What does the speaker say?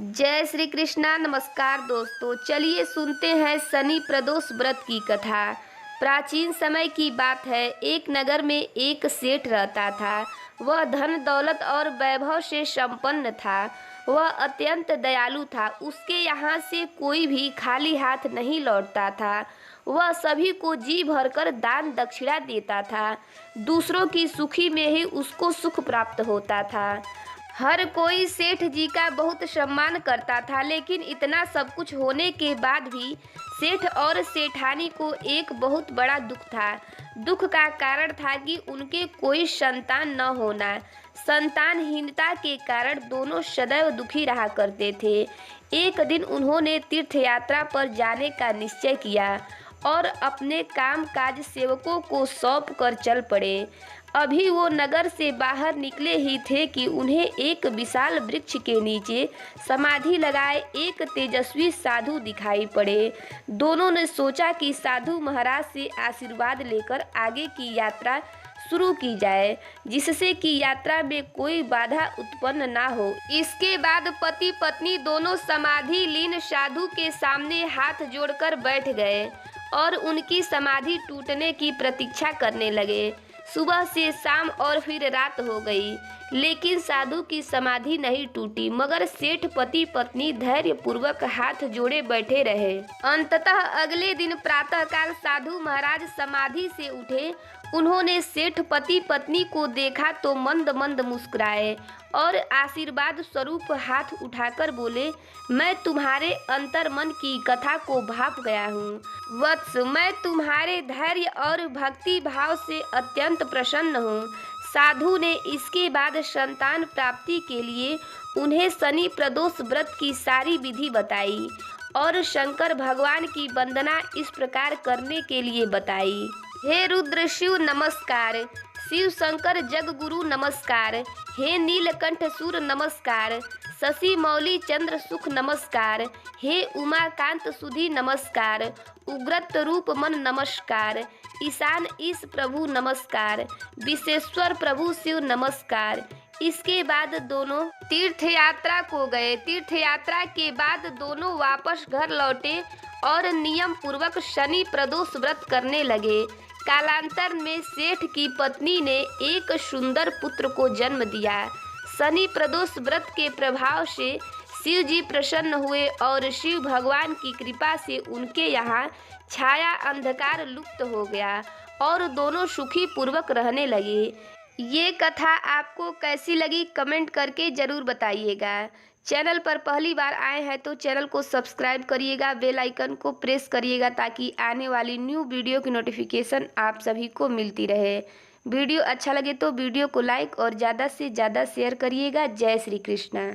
जय श्री कृष्णा। नमस्कार दोस्तों, चलिए सुनते हैं शनि प्रदोष व्रत की कथा। प्राचीन समय की बात है। एक नगर में एक सेठ रहता था। वह धन दौलत और वैभव से संपन्न था। वह अत्यंत दयालु था। उसके यहाँ से कोई भी खाली हाथ नहीं लौटता था। वह सभी को जी भरकर दान दक्षिणा देता था। दूसरों की सुखी में ही उसको सुख प्राप्त होता था। हर कोई सेठ जी का बहुत सम्मान करता था, लेकिन इतना सब कुछ होने के बाद भी सेठ और सेठानी को एक बहुत बड़ा दुख था। दुख का कारण था कि उनके कोई संतान न होना। संतानहीनता के कारण दोनों सदैव दुखी रहा करते थे। एक दिन उन्होंने तीर्थ यात्रा पर जाने का निश्चय किया और अपने काम काज सेवकों को सौंप कर चल पड़े। अभी वो नगर से बाहर निकले ही थे कि उन्हें एक विशाल वृक्ष के नीचे समाधि लगाए एक तेजस्वी साधु दिखाई पड़े। दोनों ने सोचा कि साधु महाराज से आशीर्वाद लेकर आगे की यात्रा शुरू की जाए, जिससे कि यात्रा में कोई बाधा उत्पन्न ना हो। इसके बाद पति पत्नी दोनों समाधि लीन साधु के सामने हाथ जोड़कर बैठ गए और उनकी समाधि टूटने की प्रतीक्षा करने लगे। सुबह से शाम और फिर रात हो गई, लेकिन साधु की समाधि नहीं टूटी, मगर सेठ पति पत्नी धैर्य पूर्वक हाथ जोड़े बैठे रहे। अंततः अगले दिन प्रातःकाल साधु महाराज समाधि से उठे। उन्होंने सेठ पति पत्नी को देखा तो मंद मंद मुस्कुराए और आशीर्वाद स्वरूप हाथ उठाकर बोले, मैं तुम्हारे अंतर मन की कथा को भाप गया हूँ। वत्स, मैं तुम्हारे धैर्य और भक्ति भाव से अत्यंत प्रसन्न हूँ। साधु ने इसके बाद संतान प्राप्ति के लिए उन्हें शनि प्रदोष व्रत की सारी विधि बताई और शंकर भगवान की वंदना इस प्रकार करने के लिए बताई। हे रुद्र शिव नमस्कार, शिव शंकर जग गुरु नमस्कार, हे नीलकंठ सूर नमस्कार, शशि मौली चंद्र सुख नमस्कार, हे उमाकांत सुधी नमस्कार, उग्रत रूप मन नमस्कार, ईशान ईश प्रभु नमस्कार, विश्वेश्वर प्रभु शिव नमस्कार। इसके बाद दोनों तीर्थ यात्रा को गए। तीर्थ यात्रा के बाद दोनों वापस घर लौटे और नियम पूर्वक शनि प्रदोष व्रत करने लगे। कालांतर में सेठ की पत्नी ने एक सुंदर पुत्र को जन्म दिया। शनि प्रदोष व्रत के प्रभाव से शिव जी प्रसन्न हुए और शिव भगवान की कृपा से उनके यहाँ छाया अंधकार लुप्त हो गया और दोनों सुखी पूर्वक रहने लगे। ये कथा आपको कैसी लगी कमेंट करके ज़रूर बताइएगा। चैनल पर पहली बार आए हैं तो चैनल को सब्सक्राइब करिएगा, बेल आइकन को प्रेस करिएगा ताकि आने वाली न्यू वीडियो की नोटिफिकेशन आप सभी को मिलती रहे। वीडियो अच्छा लगे तो वीडियो को लाइक और ज़्यादा से ज़्यादा शेयर करिएगा। जय श्री कृष्णा।